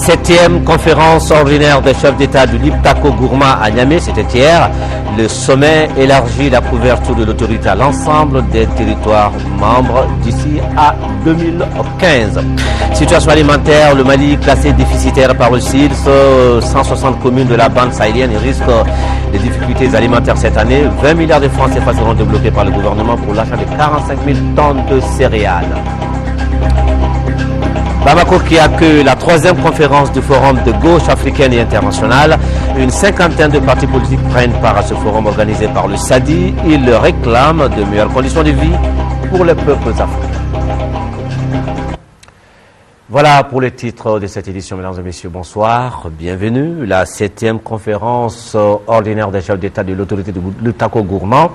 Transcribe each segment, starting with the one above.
7e conférence ordinaire des chefs d'État du Liptako Gourma à Niamey, c'était hier. Le sommet élargit la couverture de l'autorité à l'ensemble des territoires membres d'ici à 2015. Situation alimentaire, le Mali classé déficitaire par le CILS, 160 communes de la bande sahélienne risquent des difficultés alimentaires cette année. 20 milliards de francs CFA seront débloqués par le gouvernement pour l'achat de 45 000 tonnes de céréales. Bamako qui accueille la 3e conférence du Forum de gauche africaine et internationale. Une cinquantaine de partis politiques prennent part à ce forum organisé par le SADI. Ils réclament de meilleures conditions de vie pour les peuples africains. Voilà pour les titres de cette édition, mesdames et messieurs, bonsoir, bienvenue. La 7e conférence ordinaire des chefs d'État de l'autorité du Liptako Gourma.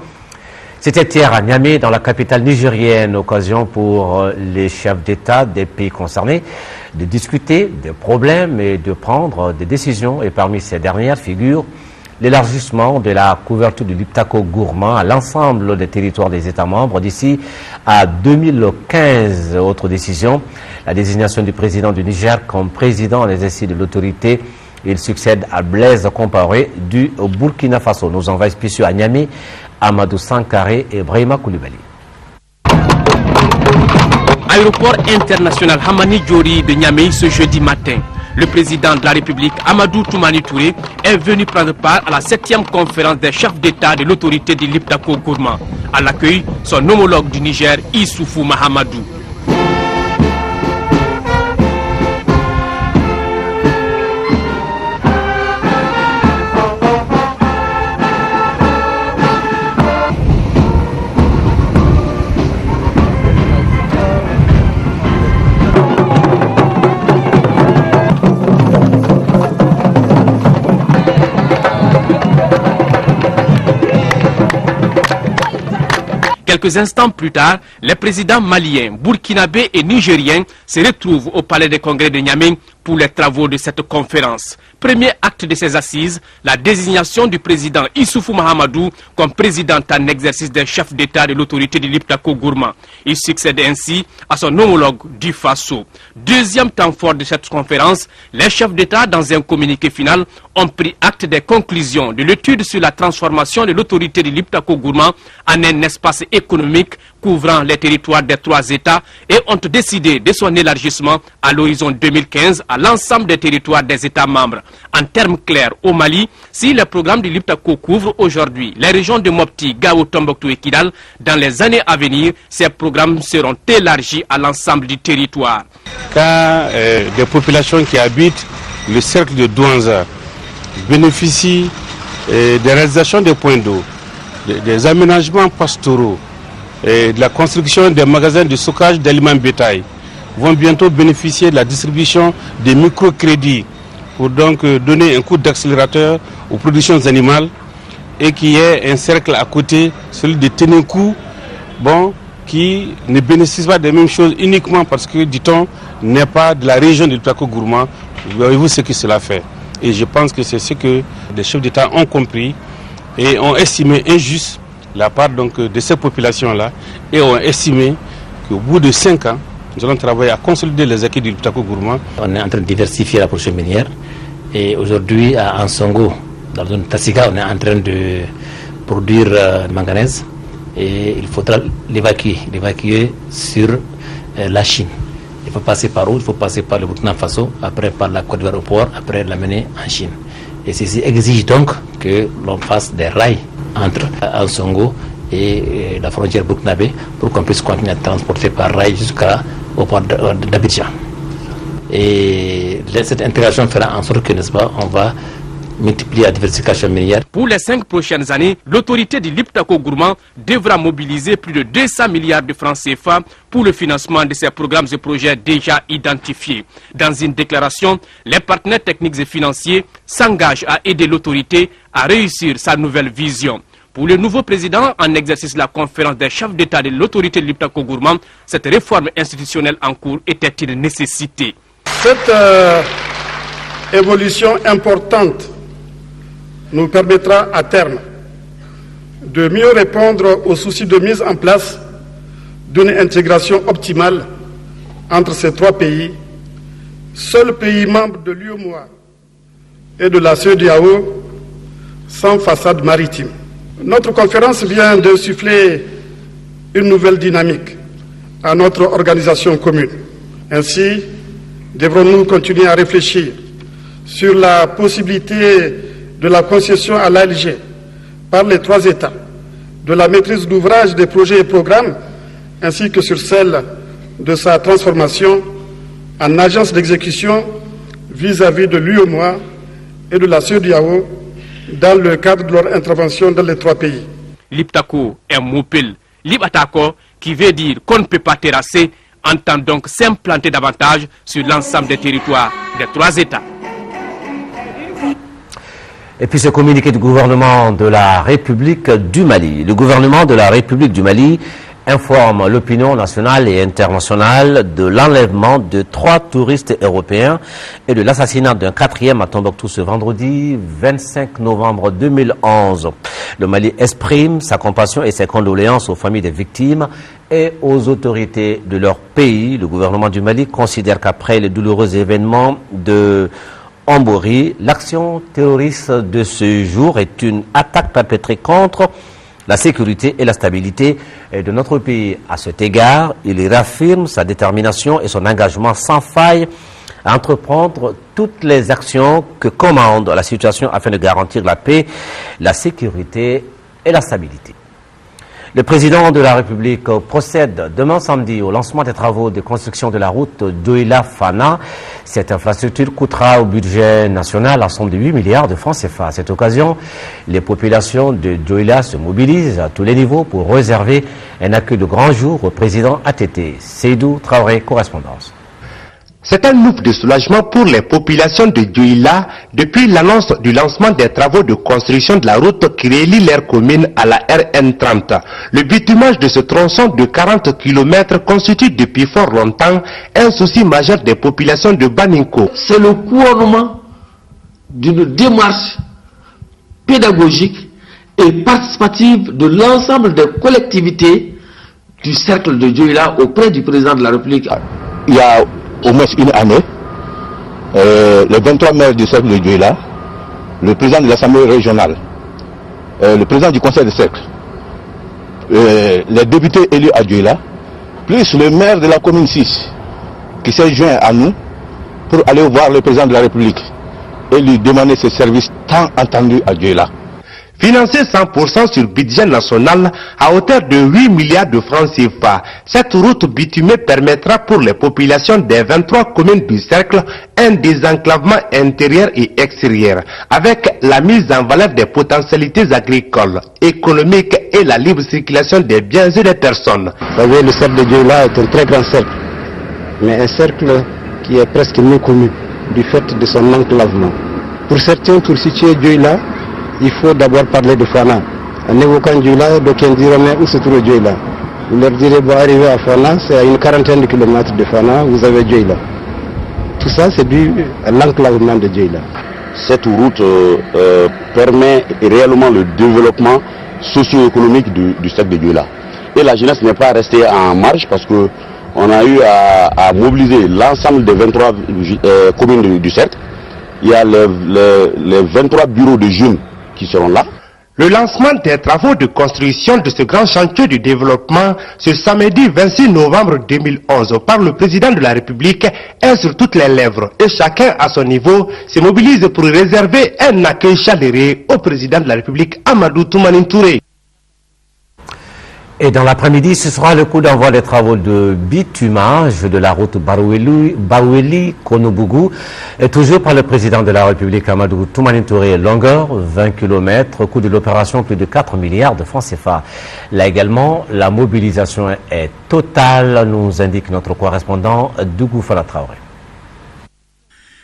C'était hier à Niamey, dans la capitale nigérienne, occasion pour les chefs d'État des pays concernés de discuter des problèmes et de prendre des décisions. Et parmi ces dernières figure l'élargissement de la couverture du Liptako Gourma à l'ensemble des territoires des États membres d'ici à 2015. Autre décision, la désignation du président du Niger comme président en exercice de l'autorité. Il succède à Blaise Compaoré du Burkina Faso. Nos envoyés spéciaux à Niamey, Amadou Sankaré et Brahima Koulibaly. Aéroport international Hamani Diori de Niamey ce jeudi matin. Le président de la République, Amadou Toumani Touré, est venu prendre part à la 7e conférence des chefs d'État de l'autorité du Liptako Gourma. À l'accueil, son homologue du Niger, Issoufou Mahamadou. Quelques instants plus tard, les présidents maliens, burkinabés et nigériens se retrouvent au palais des congrès de Niamey pour les travaux de cette conférence. Premier acte de ces assises, la désignation du président Issoufou Mahamadou comme président en exercice des chefs d'État de l'autorité du Liptako Gourma. Il succède ainsi à son homologue du Faso. Deuxième temps fort de cette conférence, les chefs d'État, dans un communiqué final, ont pris acte des conclusions de l'étude sur la transformation de l'autorité du Liptako Gourma en un espace économique couvrant les territoires des 3 États et ont décidé de son élargissement à l'horizon 2015 à l'ensemble des territoires des États membres. En termes clairs, au Mali, si le programme du Liptako couvre aujourd'hui les régions de Mopti, Gao, Tombouctou et Kidal, dans les années à venir, ces programmes seront élargis à l'ensemble du territoire. Quand des populations qui habitent le cercle de Douanza bénéficient des réalisations des points d'eau, des aménagements pastoraux, et de la construction des magasins de stockage d'aliments bétail, vont bientôt bénéficier de la distribution des microcrédits pour donc donner un coup d'accélérateur aux productions animales et qu'il y ait un cercle à côté, celui de Ténékou, qui ne bénéficie pas des mêmes choses uniquement parce que, dit-on, n'est pas de la région du Liptako Gourma. Voyez-vous ce que cela fait. Et je pense que c'est ce que les chefs d'État ont compris et ont estimé injuste la part donc de ces populations-là et ont estimé qu'au bout de 5 ans, nous allons travailler à consolider les acquis du Liptako Gourma. On est en train de diversifier la production minière et aujourd'hui à Ansongo, dans la zone Tassiga, on est en train de produire manganèse et il faudra l'évacuer sur la Chine. Il faut passer par où? Il faut passer par le Burkina Faso, après par la Côte d'Ivoire au port, après l'amener en Chine. Et ceci exige donc que l'on fasse des rails entre Ansongo et la frontière burkinabé pour qu'on puisse continuer à transporter par rail jusqu'au port d'Abidjan. Et cette intégration fera en sorte que, n'est-ce pas, on va multiplier la diversification minière. Pour les 5 prochaines années, l'autorité du Liptako Gourma devra mobiliser plus de 200 milliards de francs CFA pour le financement de ces programmes et projets déjà identifiés. Dans une déclaration, les partenaires techniques et financiers s'engagent à aider l'autorité à réussir sa nouvelle vision. Pour le nouveau président en exercice de la conférence des chefs d'État de l'autorité du Liptako Gourma, cette réforme institutionnelle en cours était une nécessité. Cette évolution importante nous permettra à terme de mieux répondre aux soucis de mise en place d'une intégration optimale entre ces 3 pays, seul pays membre de l'UEMOA et de la CEDEAO sans façade maritime. Notre conférence vient d'insuffler une nouvelle dynamique à notre organisation commune. Ainsi, devrons-nous continuer à réfléchir sur la possibilité de la concession à l'ALG par les 3 États, de la maîtrise d'ouvrage des projets et programmes, ainsi que sur celle de sa transformation en agence d'exécution vis-à-vis de l'UEMOA et de la CEDEAO dans le cadre de leur intervention dans les 3 pays. L'Iptako est Moupil, l'Iptako qui veut dire qu'on ne peut pas terrasser, entend donc s'implanter davantage sur l'ensemble des territoires des 3 États. Et puis ce communiqué du gouvernement de la République du Mali. Le gouvernement de la République du Mali informe l'opinion nationale et internationale de l'enlèvement de 3 touristes européens et de l'assassinat d'un 4e à Tombouctou ce vendredi 25 novembre 2011. Le Mali exprime sa compassion et ses condoléances aux familles des victimes et aux autorités de leur pays. Le gouvernement du Mali considère qu'après les douloureux événements de Ambori, l'action terroriste de ce jour est une attaque perpétrée contre la sécurité et la stabilité de notre pays. À cet égard, il réaffirme sa détermination et son engagement sans faille à entreprendre toutes les actions que commande la situation afin de garantir la paix, la sécurité et la stabilité. Le président de la République procède demain samedi au lancement des travaux de construction de la route Douala-Fana. Cette infrastructure coûtera au budget national la somme de 8 milliards de francs CFA. À cette occasion, les populations de Douala se mobilisent à tous les niveaux pour réserver un accueil de grand jour au président ATT. Seydou Traoré, correspondance. C'est un ouf de soulagement pour les populations de Douala depuis l'annonce du lancement des travaux de construction de la route qui relie leur commune à la RN30. Le bitumage de ce tronçon de 40 km constitue depuis fort longtemps un souci majeur des populations de Baninko. C'est le couronnement d'une démarche pédagogique et participative de l'ensemble des collectivités du cercle de Douala auprès du président de la République. Il y a au moins une année, les 23 maires du cercle de Douala, le président de l'Assemblée régionale, le président du conseil de cercle, les députés élus à Douala, plus le maire de la commune 6, qui s'est joint à nous pour aller voir le président de la République et lui demander ses services tant entendus à Douala. Financé 100% sur budget national à hauteur de 8 milliards de francs CFA, cette route bitumée permettra pour les populations des 23 communes du cercle un désenclavement intérieur et extérieur, avec la mise en valeur des potentialités agricoles, économiques et la libre circulation des biens et des personnes. Vous savez, le cercle de Douala est un très grand cercle, mais un cercle qui est presque méconnu du fait de son enclavement. Pour certains, pour situer Douala, il faut d'abord parler de Fana. En évoquant Douala, d'aucuns diront mais où se trouve Douala? Vous leur direz, bon, arriver à Fana, c'est à une quarantaine de kilomètres de Fana, vous avez Douala. Tout ça, c'est dû à l'enclavement de Douala. Cette route permet réellement le développement socio-économique du cercle de Douala. Et la jeunesse n'est pas restée en marge parce que on a eu à mobiliser l'ensemble des 23 communes du cercle. Il y a les 23 bureaux de jeunes qui seront là. Le lancement des travaux de construction de ce grand chantier du développement ce samedi 26 novembre 2011 par le président de la République est sur toutes les lèvres et chacun à son niveau se mobilise pour réserver un accueil chaleureux au président de la République Amadou Toumani Touré. Et dans l'après-midi, ce sera le coup d'envoi des travaux de bitumage de la route Baroueli-Konobougou, toujours par le président de la République Amadou Toumani Touré, longueur 20 km, coût de l'opération plus de 4 milliards de francs CFA. Là également, la mobilisation est totale, nous indique notre correspondant Dougou Fala Traoré.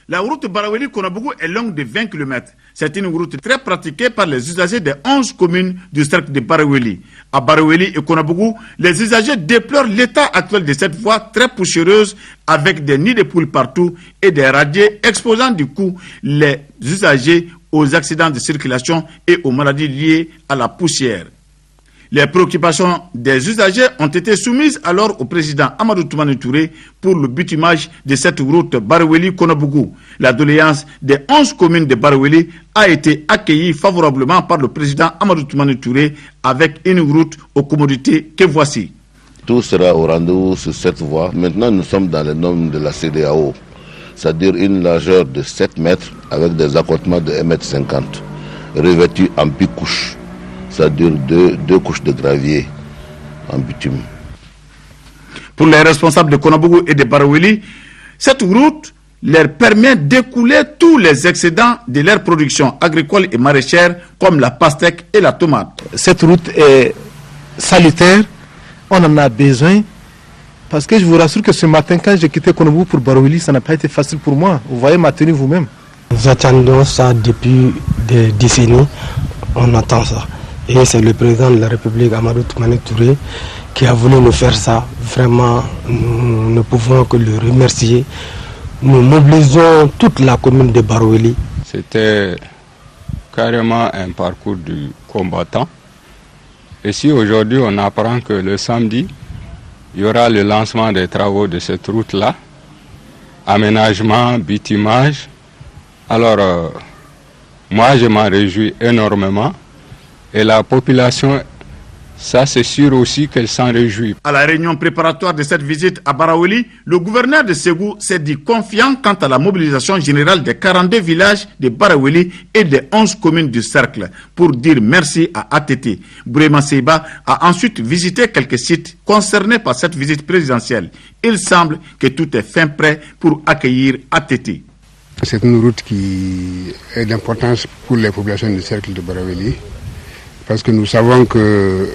La route Baroueli-Konobougou est longue de 20 km. C'est une route très pratiquée par les usagers des 11 communes du cercle de Baroueli. À Baroueli et Konobougou, les usagers déplorent l'état actuel de cette voie très poussiéreuse avec des nids de poules partout et des radiers exposant du coup les usagers aux accidents de circulation et aux maladies liées à la poussière. Les préoccupations des usagers ont été soumises alors au président Amadou Toumani Touré pour le bitumage de cette route Baraweli-Konobougou. La doléance des 11 communes de Baraweli a été accueillie favorablement par le président Amadou Toumani Touré avec une route aux commodités que voici. Tout sera au rendez-vous sur cette voie. Maintenant, nous sommes dans les normes de la CEDEAO, c'est-à-dire une largeur de 7 mètres avec des accotements de 1,50 m, revêtus en bicouche, c'est-à-dire deux couches de gravier en bitume. Pour les responsables de Konobougou et de Baraweli, cette route leur permet d'écouler tous les excédents de leur production agricole et maraîchère comme la pastèque et la tomate. Cette route est salutaire, on en a besoin parce que je vous rassure que ce matin quand j'ai quitté Konobougou pour Baraweli, ça n'a pas été facile pour moi. Vous voyez ma tenue vous-même. Nous attendons ça depuis des décennies, on attend ça. Et c'est le président de la République, Amadou Toumani Touré, qui a voulu nous faire ça. Vraiment, nous ne pouvons que le remercier. Nous mobilisons toute la commune de Baraweli. C'était carrément un parcours du combattant. Et si aujourd'hui on apprend que le samedi, il y aura le lancement des travaux de cette route-là, aménagement, bitumage, alors moi je m'en réjouis énormément. Et la population, ça c'est sûr aussi qu'elle s'en réjouit. À la réunion préparatoire de cette visite à Baraweli, le gouverneur de Ségou s'est dit confiant quant à la mobilisation générale des 42 villages de Baraweli et des 11 communes du cercle pour dire merci à ATT. Bourema Seiba a ensuite visité quelques sites concernés par cette visite présidentielle. Il semble que tout est fin prêt pour accueillir ATT. C'est une route qui est d'importance pour les populations du cercle de Baraweli. Parce que nous savons que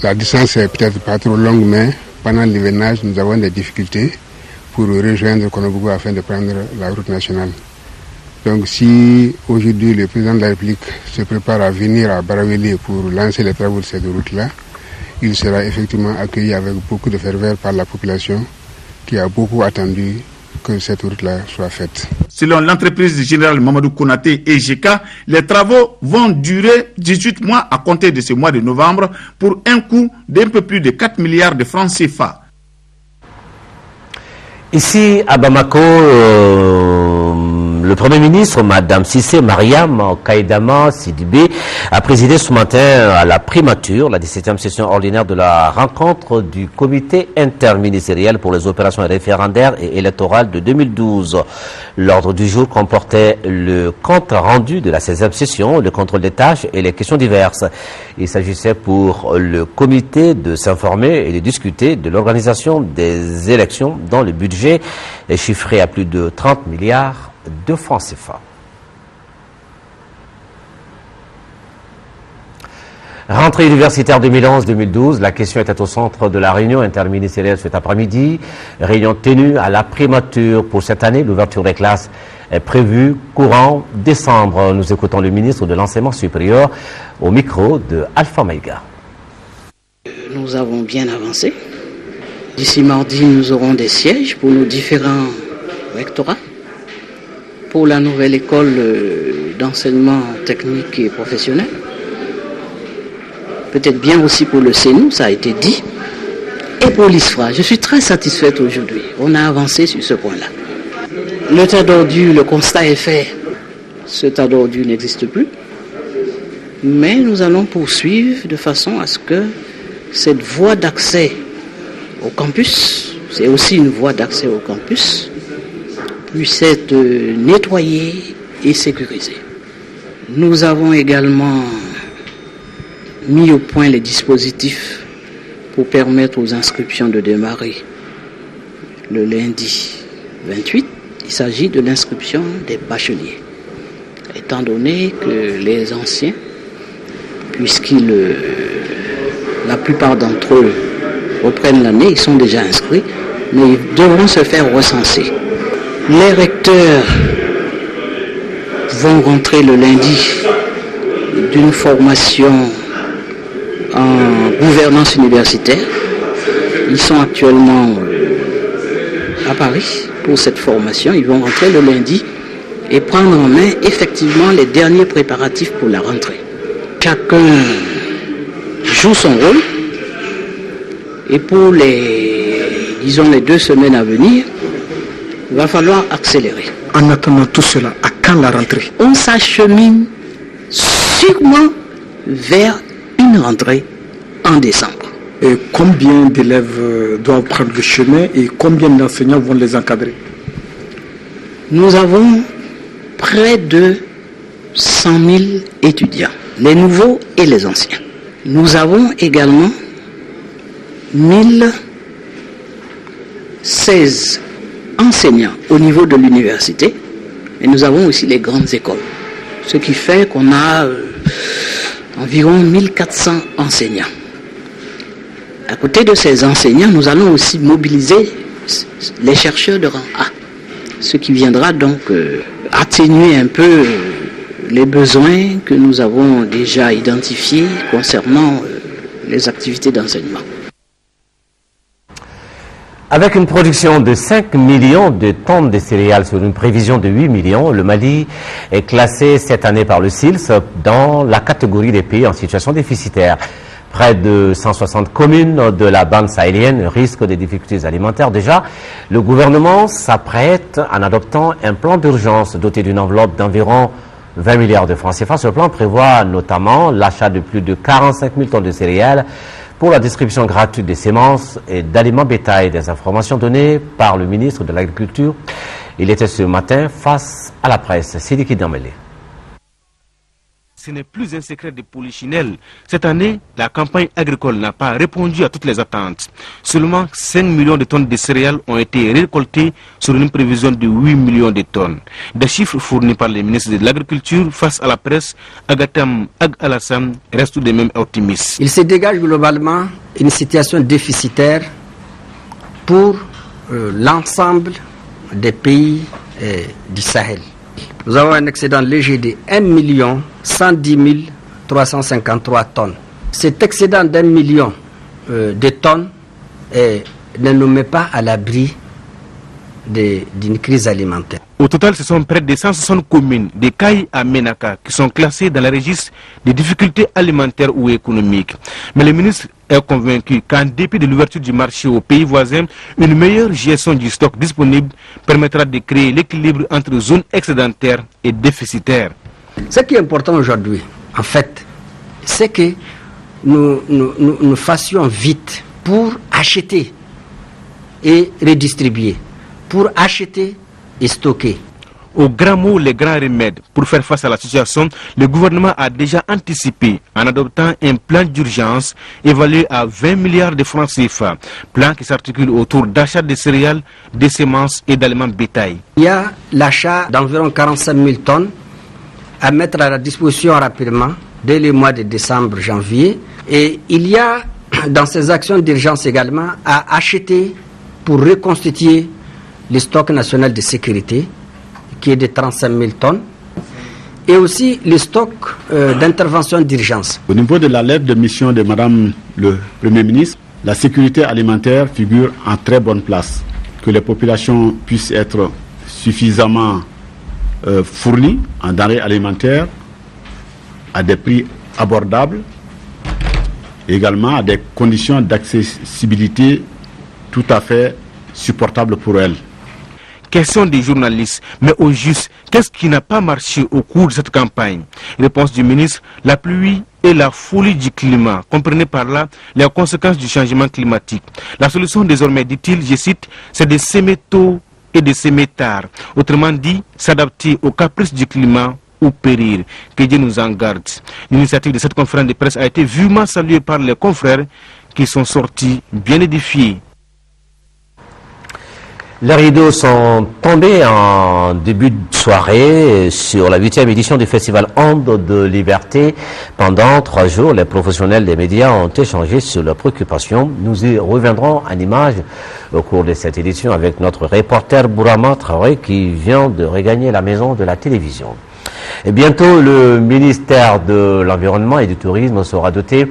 la distance est peut-être pas trop longue, mais pendant l'hivernage, nous avons des difficultés pour rejoindre Konobougou afin de prendre la route nationale. Donc si aujourd'hui le président de la République se prépare à venir à Baraweli pour lancer les travaux de cette route-là, il sera effectivement accueilli avec beaucoup de ferveur par la population qui a beaucoup attendu que cette route-là soit faite. Selon l'entreprise générale Mamadou Konaté et GK, les travaux vont durer 18 mois à compter de ce mois de novembre pour un coût d'un peu plus de 4 milliards de francs CFA. Ici à Bamako, le Premier ministre, Madame Cissé Mariam Kaïdama Sidibé, a présidé ce matin à la primature, la 17e session ordinaire de la rencontre du comité interministériel pour les opérations référendaires et électorales de 2012. L'ordre du jour comportait le compte rendu de la 16e session, le contrôle des tâches et les questions diverses. Il s'agissait pour le comité de s'informer et de discuter de l'organisation des élections dont le budget est chiffré à plus de 30 milliards de francs CFA. Rentrée universitaire 2011-2012, la question était au centre de la réunion interministérielle cet après-midi. Réunion tenue à la primature pour cette année. L'ouverture des classes est prévue courant décembre. Nous écoutons le ministre de l'Enseignement supérieur au micro de Alpha Maïga. Nous avons bien avancé. D'ici mardi, nous aurons des sièges pour nos différents rectorats. Pour la nouvelle école d'enseignement technique et professionnel. Peut-être bien aussi pour le CENU, ça a été dit. Et pour l'ISFRA, je suis très satisfaite aujourd'hui. On a avancé sur ce point-là. Le tas d'ordures, le constat est fait. Ce tas d'ordures n'existe plus. Mais nous allons poursuivre de façon à ce que cette voie d'accès au campus, c'est aussi une voie d'accès au campus, puisse être nettoyée et sécurisée. Nous avons également mis au point les dispositifs pour permettre aux inscriptions de démarrer le lundi 28. Il s'agit de l'inscription des bacheliers. Étant donné que les anciens, la plupart d'entre eux reprennent l'année, ils sont déjà inscrits, mais ils devront se faire recenser. Les recteurs vont rentrer le lundi d'une formation en gouvernance universitaire. Ils sont actuellement à Paris pour cette formation. Ils vont rentrer le lundi et prendre en main effectivement les derniers préparatifs pour la rentrée. Chacun joue son rôle. Et pour les 2 semaines à venir, il va falloir accélérer. En attendant tout cela, à quand la rentrée? On s'achemine sûrement vers une rentrée en décembre. Et combien d'élèves doivent prendre le chemin et combien d'enseignants vont les encadrer? Nous avons près de 100 000 étudiants, les nouveaux et les anciens. Nous avons également 1016 enseignants au niveau de l'université, et nous avons aussi les grandes écoles, ce qui fait qu'on a environ 1400 enseignants. À côté de ces enseignants, nous allons aussi mobiliser les chercheurs de rang A, ce qui viendra donc atténuer un peu les besoins que nous avons déjà identifiés concernant les activités d'enseignement. Avec une production de 5 millions de tonnes de céréales sur une prévision de 8 millions, le Mali est classé cette année par le SILS dans la catégorie des pays en situation déficitaire. Près de 160 communes de la bande sahélienne risquent des difficultés alimentaires. Déjà, le gouvernement s'apprête en adoptant un plan d'urgence doté d'une enveloppe d'environ 20 milliards de francs CFA. Ce plan prévoit notamment l'achat de plus de 45 000 tonnes de céréales pour la distribution gratuite des semences et d'aliments bétail. Des informations données par le ministre de l'Agriculture. Il était ce matin face à la presse. Sidiki Dambélé. Ce n'est plus un secret de polichinelle. Cette année, la campagne agricole n'a pas répondu à toutes les attentes. Seulement 5 millions de tonnes de céréales ont été récoltées sur une prévision de 8 millions de tonnes. Des chiffres fournis par les ministres de l'Agriculture face à la presse, Agatam Ag Alassane reste tout de même optimiste. Il se dégage globalement une situation déficitaire pour l'ensemble des pays du Sahel. Nous avons un excédent léger de 1 110 353 tonnes. Cet excédent d'1 million de tonnes ne nous met pas à l'abri d'une crise alimentaire. Au total, ce sont près de 160 communes de Kaï à Ménaka qui sont classées dans le registre des difficultés alimentaires ou économiques. Mais le ministre est convaincu qu'en dépit de l'ouverture du marché aux pays voisins, une meilleure gestion du stock disponible permettra de créer l'équilibre entre zones excédentaires et déficitaires. Ce qui est important aujourd'hui, en fait, c'est que nous fassions vite pour acheter et redistribuer, pour acheter et stocker. Au grand mot, les grands remèdes. Pour faire face à la situation, le gouvernement a déjà anticipé en adoptant un plan d'urgence évalué à 20 milliards de francs CFA. Plan qui s'articule autour d'achat de céréales, de semences et d'aliments bétail. Il y a l'achat d'environ 45 000 tonnes à mettre à la disposition rapidement dès le mois de décembre, janvier. Et il y a dans ces actions d'urgence également à acheter pour reconstituer le stock national de sécurité qui est de 35 000 tonnes et aussi le stock d'intervention d'urgence. Au niveau de la lettre de mission de Madame le Premier ministre, la sécurité alimentaire figure en très bonne place. Que les populations puissent être suffisamment fournies en denrées alimentaires à des prix abordables, également à des conditions d'accessibilité tout à fait supportables pour elles. Question des journalistes, mais au juste, qu'est-ce qui n'a pas marché au cours de cette campagne? Réponse du ministre, la pluie et la folie du climat. Comprenez par là les conséquences du changement climatique. La solution désormais, dit-il, je cite, c'est de s'aimer tôt et de s'aimer tard. Autrement dit, s'adapter aux caprices du climat ou périr. Que Dieu nous en garde. L'initiative de cette conférence de presse a été vivement saluée par les confrères qui sont sortis bien édifiés. Les rideaux sont tombés en début de soirée sur la 8e édition du Festival Onde de Liberté. Pendant 3 jours, les professionnels des médias ont échangé sur leurs préoccupations. Nous y reviendrons en images au cours de cette édition avec notre reporter Bourama Traoré qui vient de regagner la maison de la télévision. Et bientôt, le ministère de l'Environnement et du Tourisme sera doté.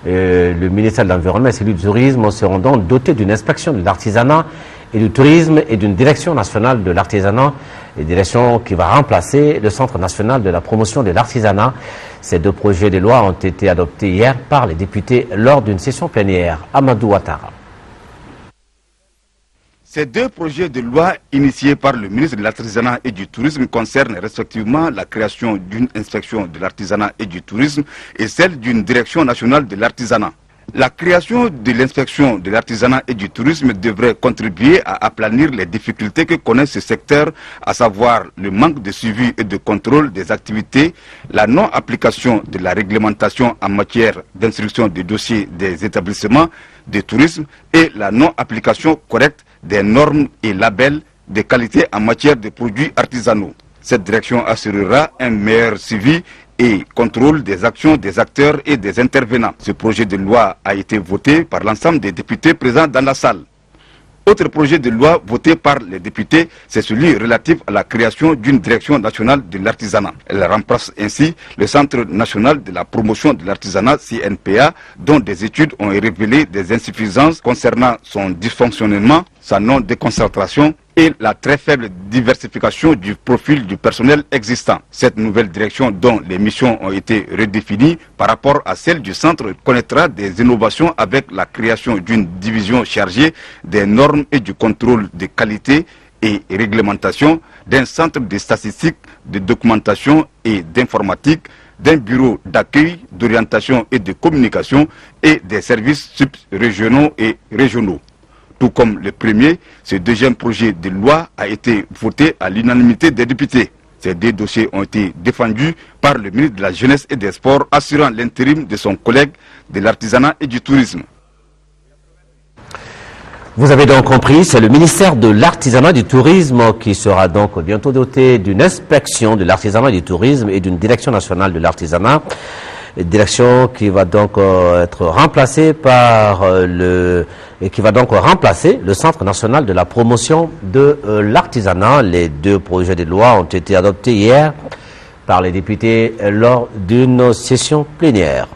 Le ministère de l'Environnement et celui du Tourisme seront donc dotés d'une inspection de l'artisanat et du tourisme et d'une direction nationale de l'artisanat et direction qui va remplacer le Centre national de la promotion de l'artisanat. Ces deux projets de loi ont été adoptés hier par les députés lors d'une session plénière. Amadou Ouattara. Ces deux projets de loi initiés par le ministre de l'Artisanat et du Tourisme concernent respectivement la création d'une inspection de l'artisanat et du tourisme et celle d'une direction nationale de l'artisanat. La création de l'inspection de l'artisanat et du tourisme devrait contribuer à aplanir les difficultés que connaît ce secteur, à savoir le manque de suivi et de contrôle des activités, la non-application de la réglementation en matière d'instruction des dossiers des établissements de tourisme et la non-application correcte des normes et labels de qualité en matière de produits artisanaux. Cette direction assurera un meilleur suivi et contrôle des actions des acteurs et des intervenants. Ce projet de loi a été voté par l'ensemble des députés présents dans la salle. Autre projet de loi voté par les députés, c'est celui relatif à la création d'une direction nationale de l'artisanat. Elle remplace ainsi le Centre national de la promotion de l'artisanat, CNPA, dont des études ont révélé des insuffisances concernant son dysfonctionnement, sa non-déconcentration et la très faible diversification du profil du personnel existant. Cette nouvelle direction, dont les missions ont été redéfinies par rapport à celle du centre, connaîtra des innovations avec la création d'une division chargée des normes et du contrôle de qualité et réglementation, d'un centre de statistiques, de documentation et d'informatique, d'un bureau d'accueil, d'orientation et de communication et des services sub-régionaux et régionaux. Tout comme le premier, ce deuxième projet de loi a été voté à l'unanimité des députés. Ces deux dossiers ont été défendus par le ministre de la Jeunesse et des Sports, assurant l'intérim de son collègue de l'artisanat et du tourisme. Vous avez donc compris, c'est le ministère de l'Artisanat et du Tourisme qui sera donc bientôt doté d'une inspection de l'artisanat et du tourisme et d'une direction nationale de l'artisanat. Direction qui va donc être remplacée par le Centre national de la promotion de l'artisanat. Les deux projets de loi ont été adoptés hier par les députés lors d'une session plénière.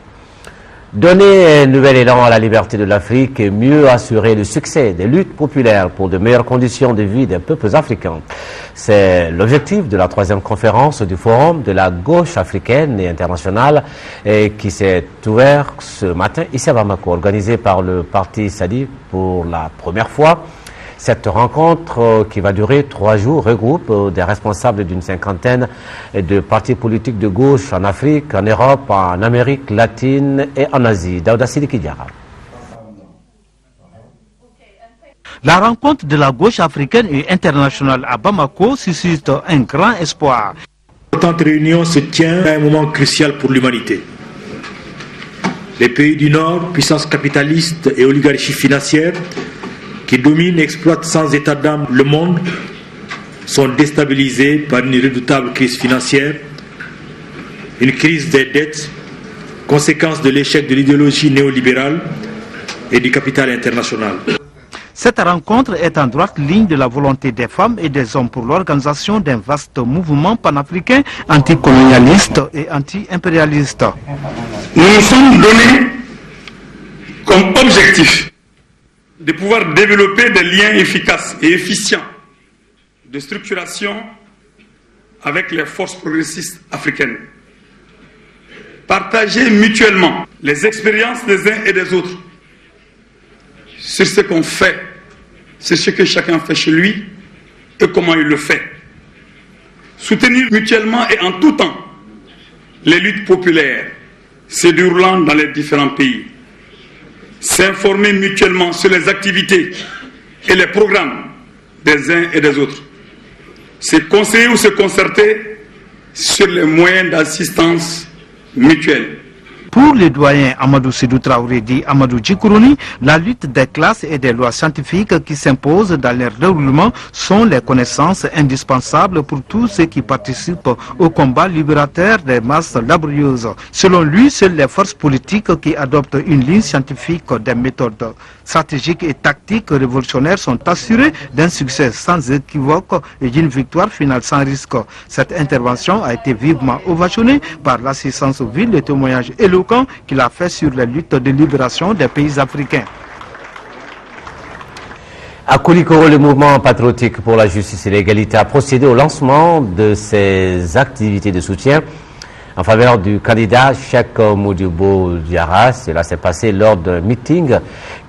Donner un nouvel élan à la liberté de l'Afrique et mieux assurer le succès des luttes populaires pour de meilleures conditions de vie des peuples africains. C'est l'objectif de la 3e conférence du Forum de la gauche africaine et internationale qui s'est ouvert ce matin ici à Bamako, organisée par le parti SADI pour la première fois. Cette rencontre qui va durer 3 jours regroupe des responsables d'une 50aine de partis politiques de gauche en Afrique, en Europe, en Amérique latine et en Asie. Daouda Sidiki Diarra. La rencontre de la gauche africaine et internationale à Bamako suscite un grand espoir. Cette réunion se tient à un moment crucial pour l'humanité. Les pays du Nord, puissances capitalistes et oligarchies financières, qui dominent et exploitent sans état d'âme le monde, sont déstabilisés par une redoutable crise financière, une crise des dettes, conséquence de l'échec de l'idéologie néolibérale et du capital international. Cette rencontre est en droite ligne de la volonté des femmes et des hommes pour l'organisation d'un vaste mouvement panafricain anticolonialiste et anti-impérialiste. Nous nous sommes donnés comme objectif de pouvoir développer des liens efficaces et efficients de structuration avec les forces progressistes africaines. Partager mutuellement les expériences des uns et des autres sur ce qu'on fait, sur ce que chacun fait chez lui et comment il le fait. Soutenir mutuellement et en tout temps les luttes populaires se déroulant dans les différents pays. S'informer mutuellement sur les activités et les programmes des uns et des autres. Se conseiller ou se concerter sur les moyens d'assistance mutuelle. Pour le doyen Amadou Sédou Traoré dit Amadou Djikourouni, la lutte des classes et des lois scientifiques qui s'imposent dans leur déroulement sont les connaissances indispensables pour tous ceux qui participent au combat libérateur des masses laborieuses. Selon lui, seules les forces politiques qui adoptent une ligne scientifique des méthodes stratégiques et tactiques révolutionnaires sont assurées d'un succès sans équivoque et d'une victoire finale sans risque. Cette intervention a été vivement ovationnée par l'assistance ville, le témoignage éloquent qu'il a fait sur les luttes de libération des pays africains. À Koulikoro, le mouvement patriotique pour la justice et l'égalité a procédé au lancement de ses activités de soutien en faveur du candidat Cheikh Modibo Diarra. Cela s'est passé lors d'un meeting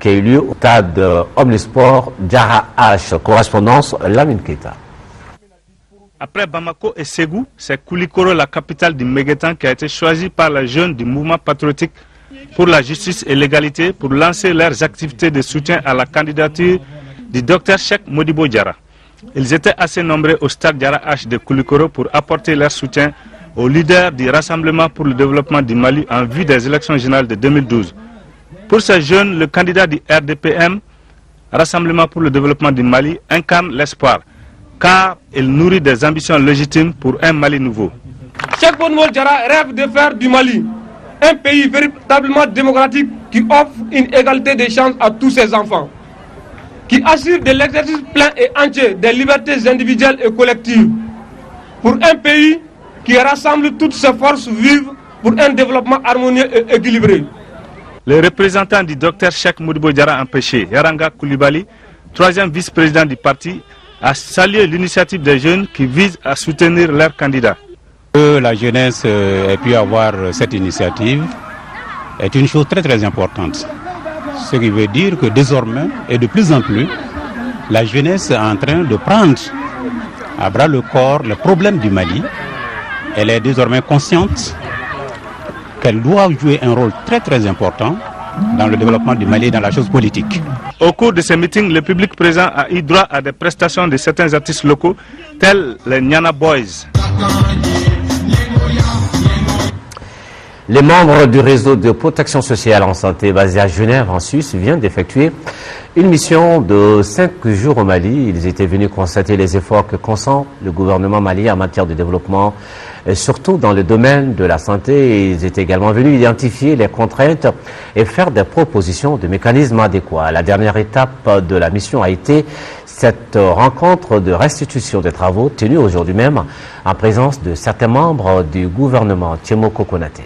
qui a eu lieu au stade Omnisport Diarra H. Correspondance Lamine Keita. Après Bamako et Ségou, c'est Koulikoro, la capitale du Méguétan, qui a été choisie par les jeunes du mouvement patriotique pour la justice et l'égalité pour lancer leurs activités de soutien à la candidature du docteur Cheikh Modibo Diarra. Ils étaient assez nombreux au stade Diarra H de Koulikoro pour apporter leur soutien aux leaders du Rassemblement pour le développement du Mali en vue des élections générales de 2012. Pour ces jeunes, le candidat du RDPM, Rassemblement pour le développement du Mali, incarne l'espoir, car il nourrit des ambitions légitimes pour un Mali nouveau. Cheikh Modibo Diarra rêve de faire du Mali un pays véritablement démocratique qui offre une égalité des chances à tous ses enfants, qui assure de l'exercice plein et entier des libertés individuelles et collectives, pour un pays qui rassemble toutes ses forces vives pour un développement harmonieux et équilibré. Le représentant du docteur Cheikh Modibo Diarra empêché, Yaranga Koulibaly, troisième vice-président du parti, a salué l'initiative des jeunes qui visent à soutenir leur candidat. Que la jeunesse ait pu avoir cette initiative est une chose très très importante. Ce qui veut dire que désormais, et de plus en plus, la jeunesse est en train de prendre à bras le corps le problème du Mali. Elle est désormais consciente qu'elle doit jouer un rôle très très important dans le développement du Mali et dans la chose politique. Au cours de ces meetings, le public présent a eu droit à des prestations de certains artistes locaux, tels les Nyana Boys. Les membres du réseau de protection sociale en santé basé à Genève, en Suisse, viennent d'effectuer une mission de 5 jours au Mali. Ils étaient venus constater les efforts que consent le gouvernement malien en matière de développement, et surtout dans le domaine de la santé. Ils étaient également venus identifier les contraintes et faire des propositions de mécanismes adéquats. La dernière étape de la mission a été cette rencontre de restitution des travaux tenue aujourd'hui même en présence de certains membres du gouvernement. Tiemoko Konaté.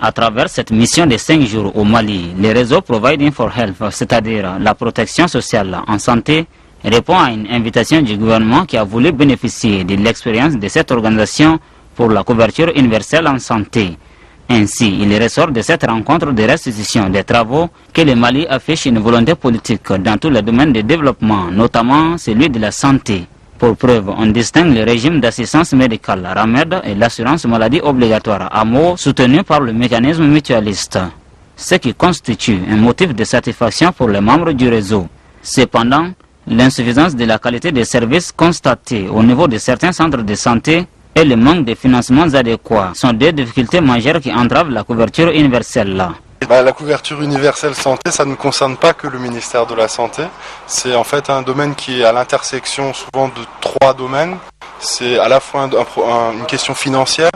À travers cette mission de 5 jours au Mali, le réseau Providing for Health, c'est-à-dire la protection sociale en santé, répond à une invitation du gouvernement qui a voulu bénéficier de l'expérience de cette organisation pour la couverture universelle en santé. Ainsi, il ressort de cette rencontre de restitution des travaux que le Mali affiche une volonté politique dans tous les domaines de développement, notamment celui de la santé. Pour preuve, on distingue le régime d'assistance médicale RAMED et l'assurance maladie obligatoire AMO soutenu par le mécanisme mutualiste, ce qui constitue un motif de satisfaction pour les membres du réseau. Cependant, l'insuffisance de la qualité des services constatée au niveau de certains centres de santé et le manque de financements adéquats sont deux difficultés majeures qui entravent la couverture universelle. La couverture universelle santé, ça ne concerne pas que le ministère de la Santé. C'est en fait un domaine qui est à l'intersection souvent de 3 domaines. C'est à la fois une question financière,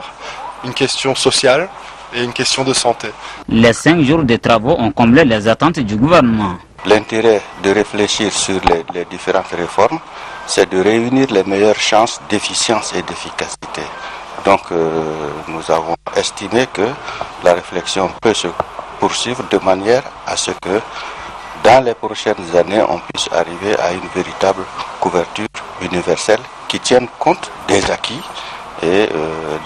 une question sociale et une question de santé. Les 5 jours de travaux ont comblé les attentes du gouvernement. L'intérêt de réfléchir sur les différentes réformes, c'est de réunir les meilleures chances d'efficience et d'efficacité. Donc nous avons estimé que la réflexion peut se poursuivre de manière à ce que dans les prochaines années on puisse arriver à une véritable couverture universelle qui tienne compte des acquis et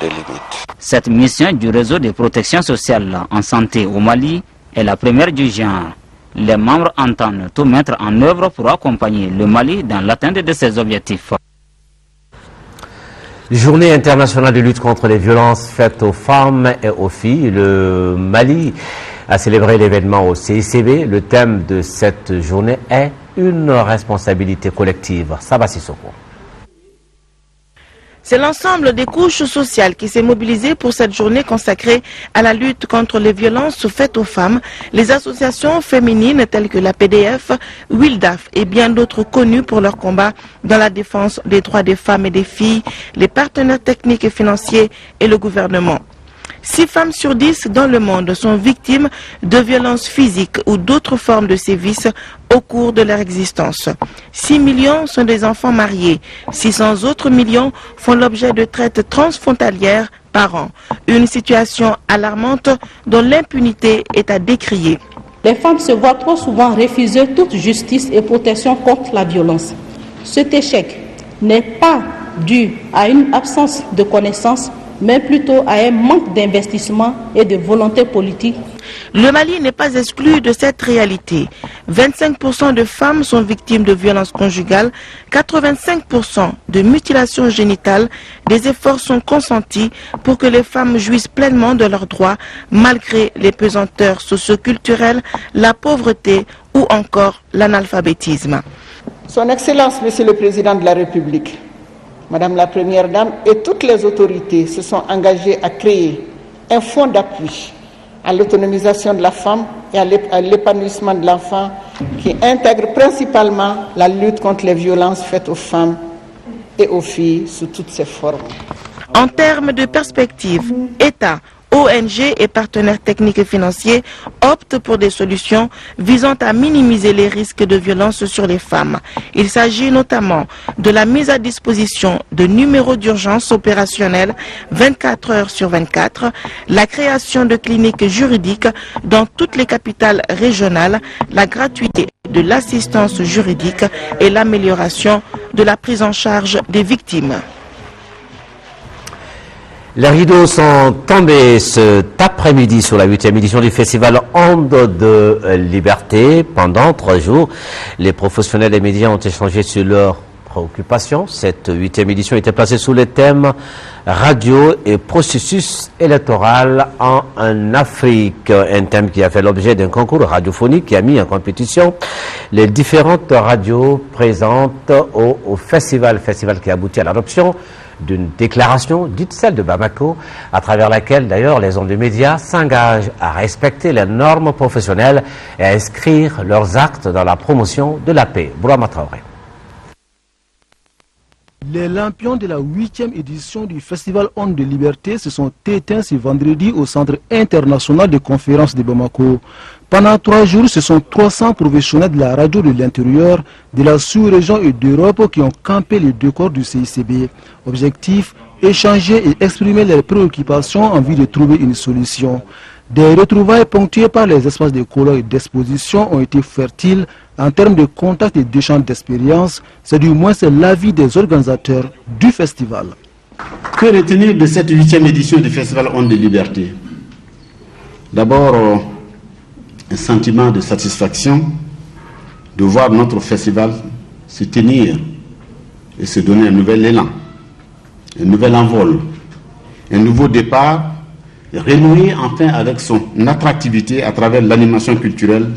des limites. Cette mission du réseau de protection sociale en santé au Mali est la première du genre. Les membres entendent tout mettre en œuvre pour accompagner le Mali dans l'atteinte de ses objectifs. Journée internationale de lutte contre les violences faites aux femmes et aux filles. Le Mali a célébré l'événement au CICB. Le thème de cette journée est une responsabilité collective. Saba Sissoko. C'est l'ensemble des couches sociales qui s'est mobilisé pour cette journée consacrée à la lutte contre les violences faites aux femmes. Les associations féminines telles que la PDF, WILDAF et bien d'autres connues pour leur combat dans la défense des droits des femmes et des filles, les partenaires techniques et financiers et le gouvernement. 6 femmes sur 10 dans le monde sont victimes de violences physiques ou d'autres formes de sévices au cours de leur existence. 6 millions sont des enfants mariés. 600 autres millions font l'objet de traites transfrontalières par an. Une situation alarmante dont l'impunité est à décrier. Les femmes se voient trop souvent refuser toute justice et protection contre la violence. Cet échec n'est pas dû à une absence de connaissances, mais plutôt à un manque d'investissement et de volonté politique. Le Mali n'est pas exclu de cette réalité. 25% de femmes sont victimes de violences conjugales, 85% de mutilations génitales. Des efforts sont consentis pour que les femmes jouissent pleinement de leurs droits, malgré les pesanteurs socioculturelles, la pauvreté ou encore l'analphabétisme. Son Excellence, Monsieur le Président de la République, Madame la Première Dame et toutes les autorités se sont engagées à créer un fonds d'appui à l'autonomisation de la femme et à l'épanouissement de l'enfant qui intègre principalement la lutte contre les violences faites aux femmes et aux filles sous toutes ses formes. En termes de perspective, État, ONG et partenaires techniques et financiers optent pour des solutions visant à minimiser les risques de violence sur les femmes. Il s'agit notamment de la mise à disposition de numéros d'urgence opérationnels 24 heures sur 24, la création de cliniques juridiques dans toutes les capitales régionales, la gratuité de l'assistance juridique et l'amélioration de la prise en charge des victimes. Les rideaux sont tombés cet après-midi sur la 8e édition du festival Onde de Liberté. Pendant 3 jours, les professionnels des médias ont échangé sur leurs préoccupations. Cette 8e édition était placée sous le thème Radio et processus électoral en Afrique. Un thème qui a fait l'objet d'un concours radiophonique qui a mis en compétition les différentes radios présentes au festival qui a abouti à l'adoption d'une déclaration, dite celle de Bamako, à travers laquelle d'ailleurs les hommes de médias s'engagent à respecter les normes professionnelles et à inscrire leurs actes dans la promotion de la paix. Bourama Traoré. Les lampions de la 8e édition du Festival Onde de Liberté se sont éteints ce vendredi au Centre international de conférences de Bamako. Pendant 3 jours, ce sont 300 professionnels de la radio de l'intérieur, de la sous-région et d'Europe qui ont campé les décors du CICB. Objectif, échanger et exprimer leurs préoccupations en vue de trouver une solution. Des retrouvailles ponctuées par les espaces de colloques et d'exposition ont été fertiles en termes de contacts et d'échanges d'expériences. C'est du moins l'avis des organisateurs du festival. Que retenir de cette 8e édition du Festival Onde de Liberté? D'abord, un sentiment de satisfaction de voir notre festival se tenir et se donner un nouvel élan, un nouvel envol, un nouveau départ, renouer enfin avec son attractivité à travers l'animation culturelle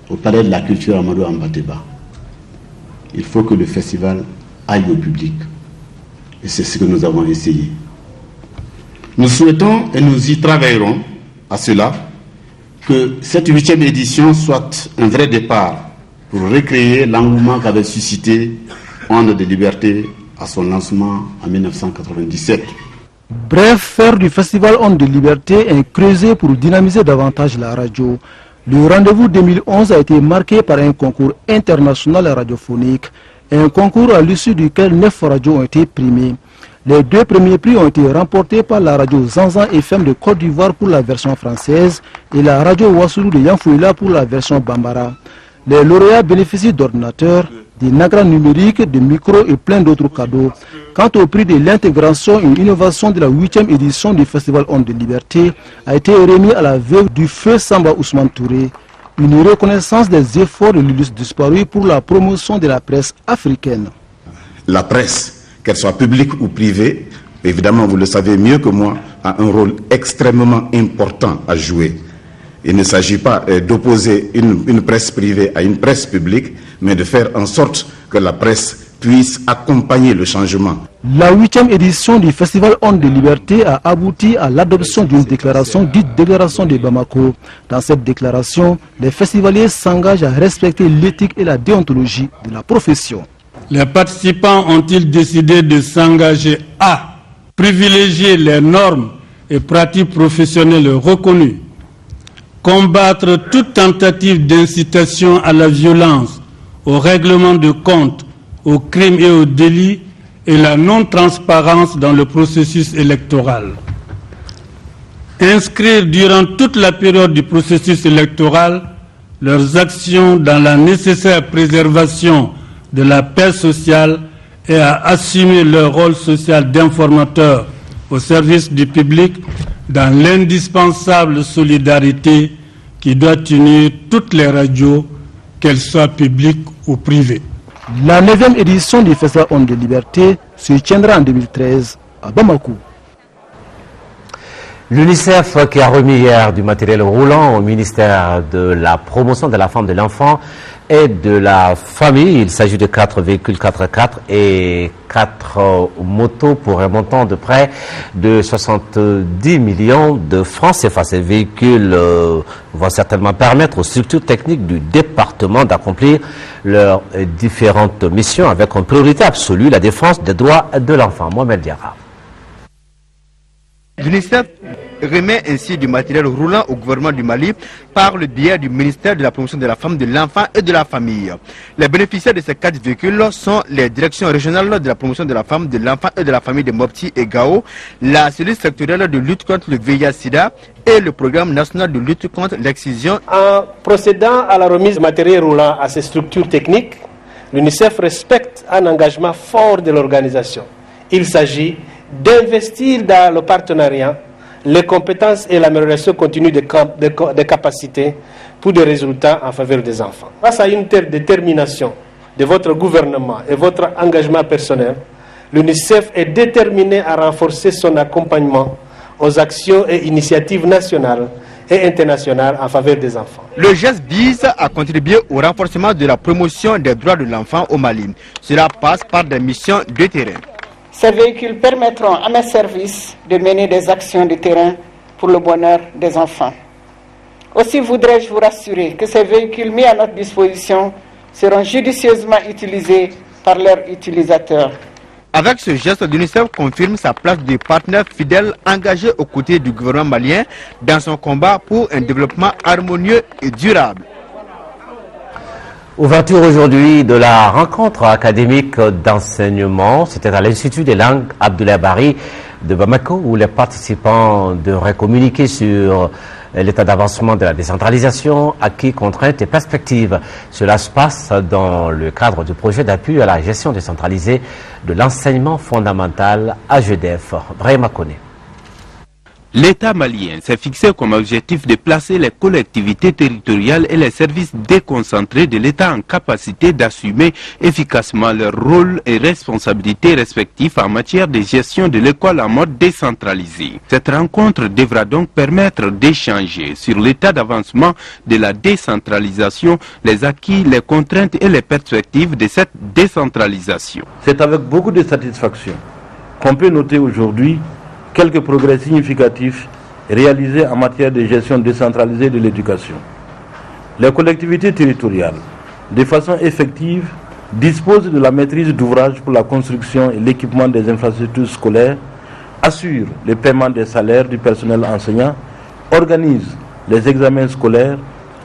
au Palais de la Culture Amadou Ambateba. Il faut que le festival aille au public. Et c'est ce que nous avons essayé. Nous souhaitons et nous y travaillerons à cela, que cette 8e édition soit un vrai départ pour recréer l'engouement qu'avait suscité Onde de Liberté à son lancement en 1997. Bref, faire du Festival Onde de Liberté un creuset pour dynamiser davantage la radio. Le rendez-vous 2011 a été marqué par un concours international radiophonique, un concours à l'issue duquel 9 radios ont été primées. Les 2 premiers prix ont été remportés par la radio Zanzan FM de Côte d'Ivoire pour la version française et la radio Wassoulou de Yanfouila pour la version Bambara. Les lauréats bénéficient d'ordinateurs, des nagras numériques, de micros et plein d'autres cadeaux. Quant au prix de l'intégration, une innovation de la 8e édition du Festival Onde de Liberté a été remis à la veuve du feu Samba Ousmane Touré. Une reconnaissance des efforts de l'illustre disparu pour la promotion de la presse africaine. La presse, qu'elle soit publique ou privée, évidemment vous le savez mieux que moi, a un rôle extrêmement important à jouer. Il ne s'agit pas d'opposer une presse privée à une presse publique, mais de faire en sorte que la presse puisse accompagner le changement. La 8e édition du Festival Onde de Liberté a abouti à l'adoption d'une déclaration dite Déclaration de Bamako. Dans cette déclaration, les festivaliers s'engagent à respecter l'éthique et la déontologie de la profession. Les participants ont-ils décidé de s'engager à privilégier les normes et pratiques professionnelles reconnues, combattre toute tentative d'incitation à la violence, au règlement de compte, aux crimes et aux délits et la non-transparence dans le processus électoral. Inscrire durant toute la période du processus électoral leurs actions dans la nécessaire préservation de la paix sociale et à assumer leur rôle social d'informateur au service du public dans l'indispensable solidarité qui doit unir toutes les radios, qu'elles soient publiques ou privées. La 9e édition du Festival Ondes de Liberté se tiendra en 2013 à Bamako. L'UNICEF qui a remis hier du matériel roulant au ministère de la promotion de la femme, de l'enfant et de la famille. Il s'agit de 4 véhicules 4x4 et 4 motos pour un montant de près de 70 millions de francs CFA. Ces véhicules vont certainement permettre aux structures techniques du département d'accomplir leurs différentes missions avec en priorité absolue la défense des droits de l'enfant. Mohamed Diarra. L'UNICEF remet ainsi du matériel roulant au gouvernement du Mali par le biais du ministère de la promotion de la femme, de l'enfant et de la famille. Les bénéficiaires de ces 4 véhicules sont les directions régionales de la promotion de la femme, de l'enfant et de la famille de Mopti et Gao, la cellule sectorielle de lutte contre le VIH-Sida et le programme national de lutte contre l'excision. En procédant à la remise de matériel roulant à ces structures techniques, l'UNICEF respecte un engagement fort de l'organisation. Il s'agit d'investir dans le partenariat, les compétences et l'amélioration continue des capacités pour des résultats en faveur des enfants. Face à une telle détermination de votre gouvernement et votre engagement personnel, l'UNICEF est déterminé à renforcer son accompagnement aux actions et initiatives nationales et internationales en faveur des enfants. Le geste vise à contribuer au renforcement de la promotion des droits de l'enfant au Mali. Cela passe par des missions de terrain. Ces véhicules permettront à mes services de mener des actions de terrain pour le bonheur des enfants. Aussi voudrais-je vous rassurer que ces véhicules mis à notre disposition seront judicieusement utilisés par leurs utilisateurs. Avec ce geste, l'UNICEF confirme sa place de partenaire fidèle engagé aux côtés du gouvernement malien dans son combat pour un développement harmonieux et durable. Ouverture aujourd'hui de la rencontre académique d'enseignement. C'était à l'Institut des langues Abdoulaye Bari de Bamako où les participants devraient communiquer sur l'état d'avancement de la décentralisation, acquis, contraintes et perspectives. Cela se passe dans le cadre du projet d'appui à la gestion décentralisée de l'enseignement fondamental AGEDEF. Brahima Kone. L'État malien s'est fixé comme objectif de placer les collectivités territoriales et les services déconcentrés de l'État en capacité d'assumer efficacement leurs rôles et responsabilités respectifs en matière de gestion de l'école en mode décentralisé. Cette rencontre devra donc permettre d'échanger sur l'état d'avancement de la décentralisation, les acquis, les contraintes et les perspectives de cette décentralisation. C'est avec beaucoup de satisfaction qu'on peut noter aujourd'hui quelques progrès significatifs réalisés en matière de gestion décentralisée de l'éducation. Les collectivités territoriales, de façon effective, disposent de la maîtrise d'ouvrage pour la construction et l'équipement des infrastructures scolaires, assurent le paiement des salaires du personnel enseignant, organisent les examens scolaires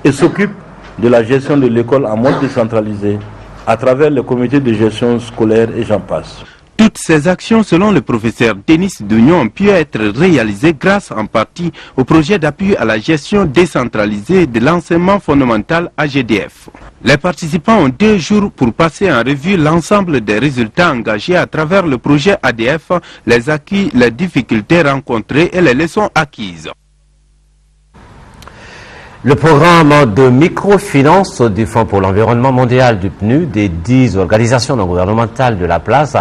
et s'occupent de la gestion de l'école en mode décentralisé à travers le comité de gestion scolaire et j'en passe. Toutes ces actions, selon le professeur Denis Dugnon, ont pu être réalisées grâce en partie au projet d'appui à la gestion décentralisée de l'enseignement fondamental AGDF. Les participants ont 2 jours pour passer en revue l'ensemble des résultats engagés à travers le projet ADF, les acquis, les difficultés rencontrées et les leçons acquises. Le programme de microfinance du Fonds pour l'environnement mondial du PNU des 10 organisations non gouvernementales de la place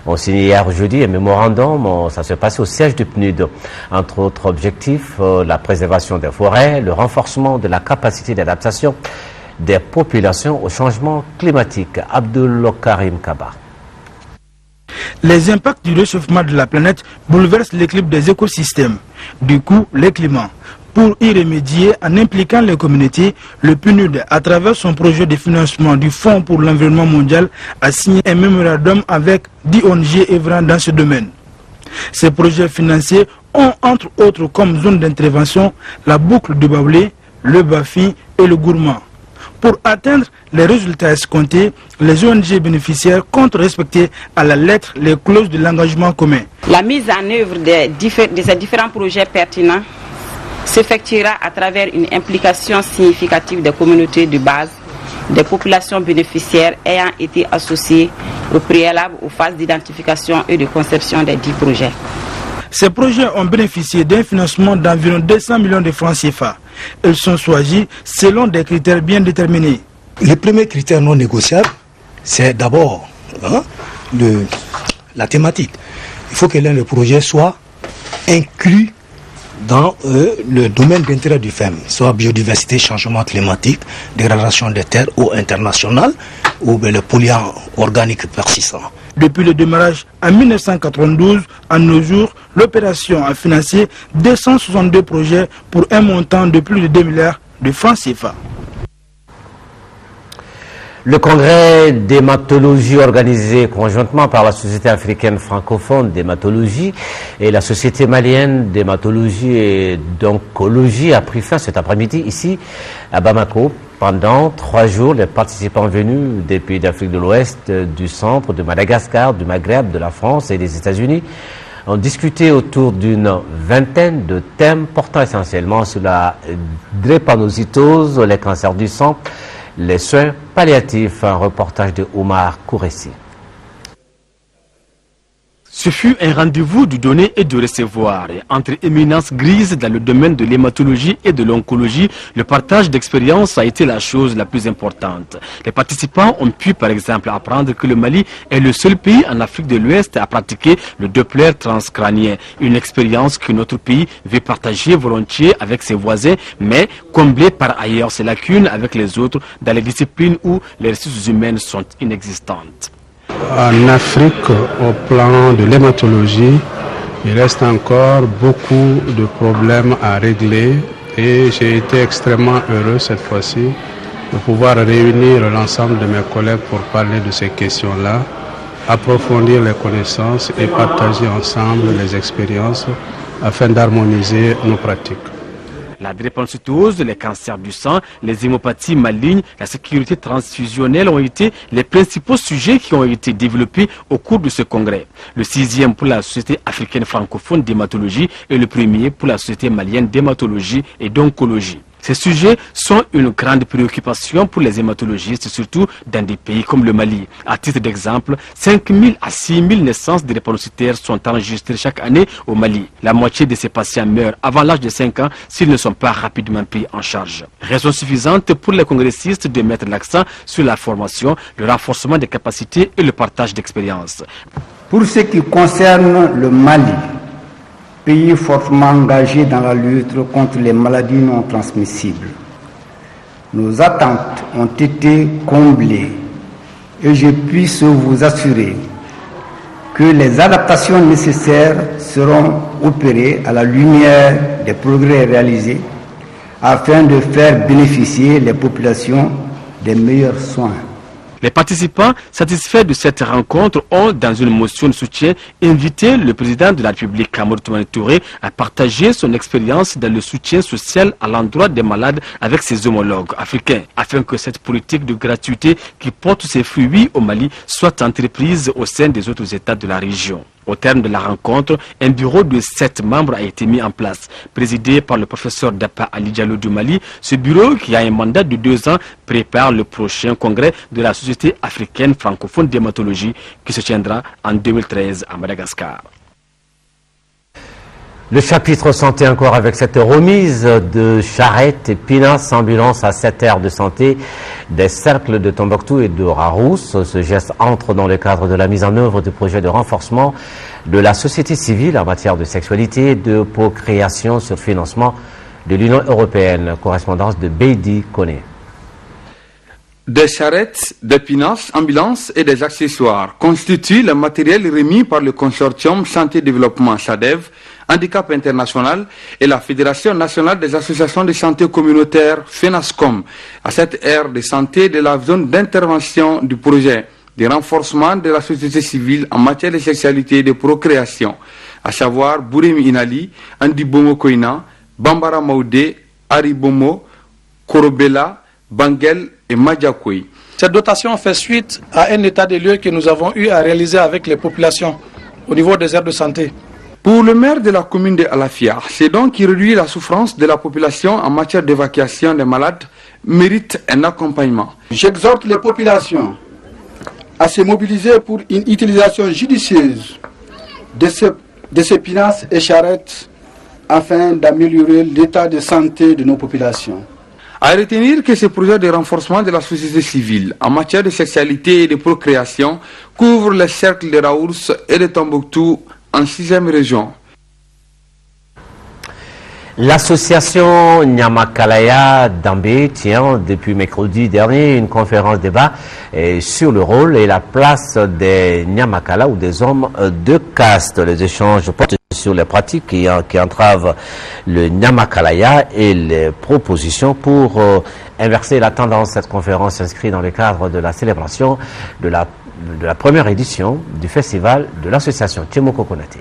ont signé hier jeudi un mémorandum. Ça s'est passé au siège du PNUD. Entre autres objectifs, la préservation des forêts, le renforcement de la capacité d'adaptation des populations au changement climatique. Abdul Karim Kaba. Les impacts du réchauffement de la planète bouleversent l'équilibre des écosystèmes, du coup les climats. Pour y remédier, en impliquant les communautés, le PNUD, à travers son projet de financement du Fonds pour l'environnement mondial, a signé un mémorandum avec 10 ONG œuvrant dans ce domaine. Ces projets financiers ont entre autres comme zone d'intervention la boucle de Baoulé, le Bafi et le Gourmand. Pour atteindre les résultats escomptés, les ONG bénéficiaires comptent respecter à la lettre les clauses de l'engagement commun. La mise en œuvre de ces différents projets pertinents s'effectuera à travers une implication significative des communautés de base, des populations bénéficiaires ayant été associées au préalable aux phases d'identification et de conception des 10 projets. Ces projets ont bénéficié d'un financement d'environ 200 millions de francs CFA. Ils sont choisis selon des critères bien déterminés. Les premiers critères non négociables, c'est d'abord la thématique. Il faut que l'un des projets soit inclus dans le domaine d'intérêt du FEM, soit biodiversité, changement climatique, dégradation des terres, eau internationale ou le polluant organique persistant. Depuis le démarrage en 1992, à nos jours, l'opération a financé 262 projets pour un montant de plus de 2 milliards de francs CFA. Le congrès d'hématologie organisé conjointement par la Société africaine francophone d'hématologie et la Société malienne d'hématologie et d'oncologie a pris fin cet après-midi ici à Bamako. Pendant 3 jours, les participants venus des pays d'Afrique de l'Ouest, du centre, de Madagascar, du Maghreb, de la France et des États-Unis ont discuté autour d'une vingtaine de thèmes portant essentiellement sur la drépanocytose, les cancers du sang, les soins palliatifs. Un reportage de Omar Kouressi. Ce fut un rendez-vous du donner et du recevoir. Et entre éminences grises dans le domaine de l'hématologie et de l'oncologie, le partage d'expérience a été la chose la plus importante. Les participants ont pu par exemple apprendre que le Mali est le seul pays en Afrique de l'Ouest à pratiquer le Doppler transcrânien. Une expérience que notre pays veut partager volontiers avec ses voisins, mais combler par ailleurs ses lacunes avec les autres dans les disciplines où les ressources humaines sont inexistantes. En Afrique, au plan de l'hématologie, il reste encore beaucoup de problèmes à régler et j'ai été extrêmement heureux cette fois-ci de pouvoir réunir l'ensemble de mes collègues pour parler de ces questions-là, approfondir les connaissances et partager ensemble les expériences afin d'harmoniser nos pratiques. La drépanocytose, les cancers du sang, les hémopathies malignes, la sécurité transfusionnelle ont été les principaux sujets qui ont été développés au cours de ce congrès. Le 6e pour la Société africaine francophone d'hématologie et le 1er pour la Société malienne d'hématologie et d'oncologie. Ces sujets sont une grande préoccupation pour les hématologistes, surtout dans des pays comme le Mali. À titre d'exemple, 5 000 à 6 000 naissances de drépanocytaires sont enregistrées chaque année au Mali. La moitié de ces patients meurent avant l'âge de 5 ans s'ils ne sont pas rapidement pris en charge. Raison suffisante pour les congressistes de mettre l'accent sur la formation, le renforcement des capacités et le partage d'expériences. Pour ce qui concerne le Mali, pays fortement engagé dans la lutte contre les maladies non transmissibles, nos attentes ont été comblées et je puisse vous assurer que les adaptations nécessaires seront opérées à la lumière des progrès réalisés afin de faire bénéficier les populations des meilleurs soins. Les participants satisfaits de cette rencontre ont, dans une motion de soutien, invité le président de la République, Amadou Toumani Touré, à partager son expérience dans le soutien social à l'endroit des malades avec ses homologues africains, afin que cette politique de gratuité qui porte ses fruits au Mali soit entreprise au sein des autres États de la région. Au terme de la rencontre, un bureau de 7 membres a été mis en place. Présidé par le professeur Dapa Ali Diallo du Mali, ce bureau, qui a un mandat de 2 ans, prépare le prochain congrès de la Société africaine francophone d'hématologie qui se tiendra en 2013 à Madagascar. Le chapitre santé encore avec cette remise de charrettes et pinasses ambulances à 7 aires de santé des cercles de Tombouctou et de Rarousse. Ce geste entre dans le cadre de la mise en œuvre du projet de renforcement de la société civile en matière de sexualité et de procréation sur financement de l'Union européenne. Correspondance de Beidi Koné. Des charrettes, des pinasses, ambulances et des accessoires constituent le matériel remis par le consortium Santé Développement SADEV, Handicap International et la Fédération nationale des associations de santé communautaire FENASCOM à cette aire de santé de la zone d'intervention du projet de renforcement de la société civile en matière de sexualité et de procréation, à savoir Bouremi Inali, Andi Bomo Koina, Bambara Maoudé, Aribomo, Korobela, Bangel et Madjakoui. Cette dotation fait suite à un état des lieux que nous avons eu à réaliser avec les populations au niveau des aires de santé. Pour le maire de la commune de Alafia, c'est donc qui réduit la souffrance de la population en matière d'évacuation des malades mérite un accompagnement. J'exhorte les populations à se mobiliser pour une utilisation judicieuse de ces pinasses et charrettes afin d'améliorer l'état de santé de nos populations. À retenir que ce projet de renforcement de la société civile en matière de sexualité et de procréation couvre les cercles de Raours et de Tombouctou en 6e région. L'association Nyamakala Dambé tient depuis mercredi dernier une conférence débat sur le rôle et la place des Nyamakala ou des hommes de caste. Les échanges portent sur les pratiques qui entravent le Nyamakalaya et les propositions pour inverser la tendance. Cette conférence s'inscrit dans le cadre de la célébration de la première édition du festival de l'association Tchemoko Konaté.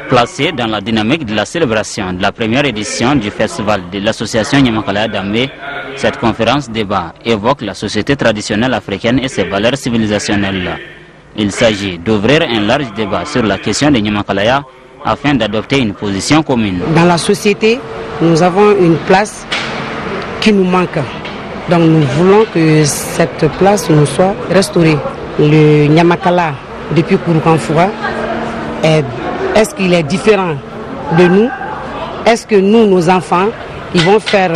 Placé dans la dynamique de la célébration de la première édition du festival de l'association Nyamakala Dambé, cette conférence débat évoque la société traditionnelle africaine et ses valeurs civilisationnelles. Il s'agit d'ouvrir un large débat sur la question de Nyamakalaya afin d'adopter une position commune. Dans la société, nous avons une place qui nous manque. Donc nous voulons que cette place nous soit restaurée. Le Nyamakala, depuis Kouroukanfoura, est-ce qu'il est différent de nous? Est-ce que nous, nos enfants, ils vont faire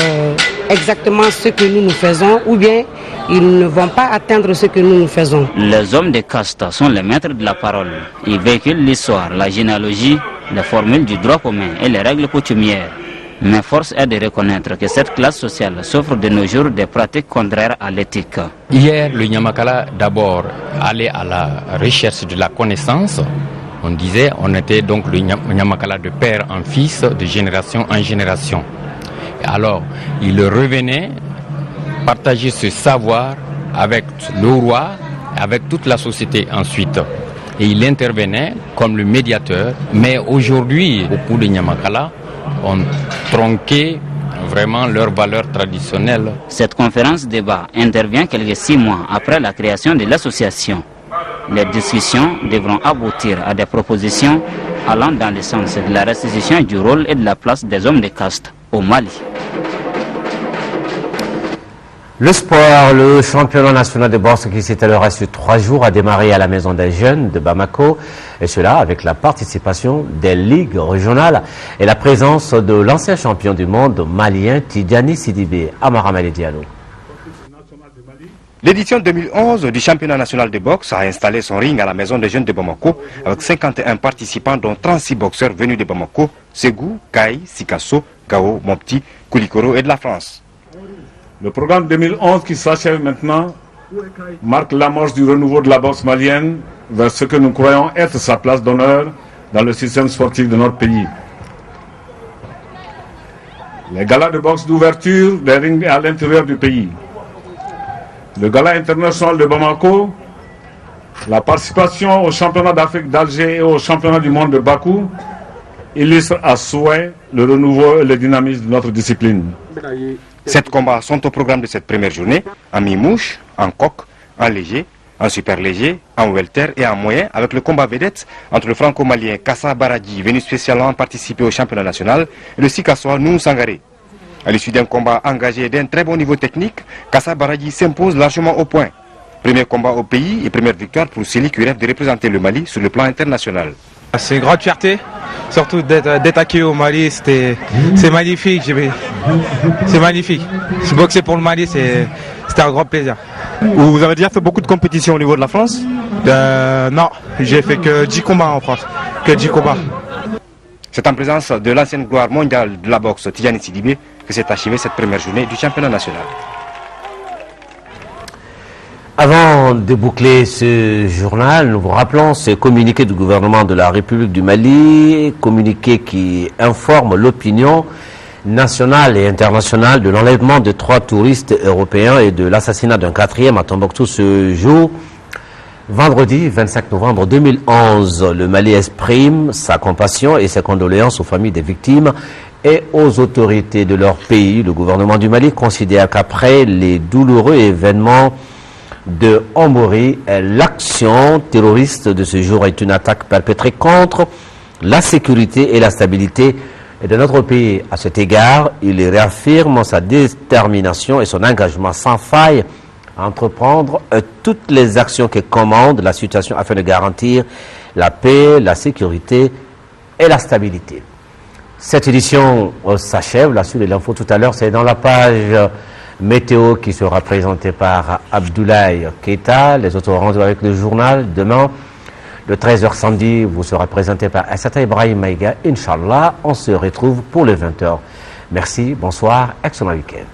exactement ce que nous faisons ou bien ils ne vont pas atteindre ce que nous faisons? Les hommes de caste sont les maîtres de la parole. Ils véhiculent l'histoire, la généalogie, les formules du droit commun et les règles coutumières. Mais force est de reconnaître que cette classe sociale souffre de nos jours des pratiques contraires à l'éthique. Hier, le Nyamakala d'abord allait à la recherche de la connaissance. On disait, on était donc le Nyamakala de père en fils, de génération en génération. Et alors, il revenait partager ce savoir avec le roi, avec toute la société ensuite. Et il intervenait comme le médiateur. Mais aujourd'hui, beaucoup de Nyamakala ont tronqué vraiment leurs valeurs traditionnelles. Cette conférence débat intervient quelques 6 mois après la création de l'association. Les discussions devront aboutir à des propositions allant dans le sens de la restitution du rôle et de la place des hommes de caste au Mali. Le sport, le championnat national de boxe qui s'étalera sur 3 jours a démarré à la Maison des Jeunes de Bamako, et cela avec la participation des ligues régionales et la présence de l'ancien champion du monde malien Tidjani Sidibé. Amara Diallo. L'édition 2011 du championnat national de boxe a installé son ring à la Maison des Jeunes de Bamako avec 51 participants dont 36 boxeurs venus de Bamako, Ségou, Kaï, Sikasso, Gao, Mopti, Koulikoro et de la France. Le programme 2011 qui s'achève maintenant marque l'amorce du renouveau de la boxe malienne vers ce que nous croyons être sa place d'honneur dans le système sportif de notre pays. Les galas de boxe d'ouverture des rings à l'intérieur du pays. Le gala international de Bamako, la participation au championnat d'Afrique d'Alger et au championnat du monde de Bakou illustrent à souhait le renouveau et le dynamisme de notre discipline. 7 combats sont au programme de cette première journée, en mi-mouche, en coq, en léger, en super léger, en welter et en moyen, avec le combat vedette entre le franco-malien Kassa Baradji, venu spécialement participer au championnat national, et le Sikassois Nou Sangaré. À l'issue d'un combat engagé d'un très bon niveau technique, Kassa Baradji s'impose largement au point. Premier combat au pays et première victoire pour celui qui rêve de représenter le Mali sur le plan international. C'est une grande fierté, surtout d'être accueilli au Mali, c'est magnifique. C'est magnifique. Se boxer pour le Mali, c'était un grand plaisir. Vous avez déjà fait beaucoup de compétitions au niveau de la France? Non, j'ai fait que 10 combats en France, que 10 combats. C'est en présence de l'ancienne gloire mondiale de la boxe, Tidjani Sidibé, que s'est achevée cette première journée du championnat national. Avant de boucler ce journal, nous vous rappelons ce communiqué du gouvernement de la République du Mali, communiqué qui informe l'opinion nationale et internationale de l'enlèvement de 3 touristes européens et de l'assassinat d'un 4e à Tombouctou ce jour. Vendredi 25 novembre 2011, le Mali exprime sa compassion et ses condoléances aux familles des victimes et aux autorités de leur pays. Le gouvernement du Mali considère qu'après les douloureux événements de Ombori. L'action terroriste de ce jour est une attaque perpétrée contre la sécurité et la stabilité de notre pays. À cet égard, il réaffirme sa détermination et son engagement sans faille à entreprendre toutes les actions que commande la situation afin de garantir la paix, la sécurité et la stabilité. Cette édition s'achève. La suite de l'info tout à l'heure, c'est dans la page météo qui sera présentée par Abdoulaye Keita. Les autres rendent avec le journal. Demain, le 13h samedi, vous sera présenté par Assata Ibrahim Maïga. Inch'Allah, on se retrouve pour les 20h. Merci, bonsoir, excellent week-end.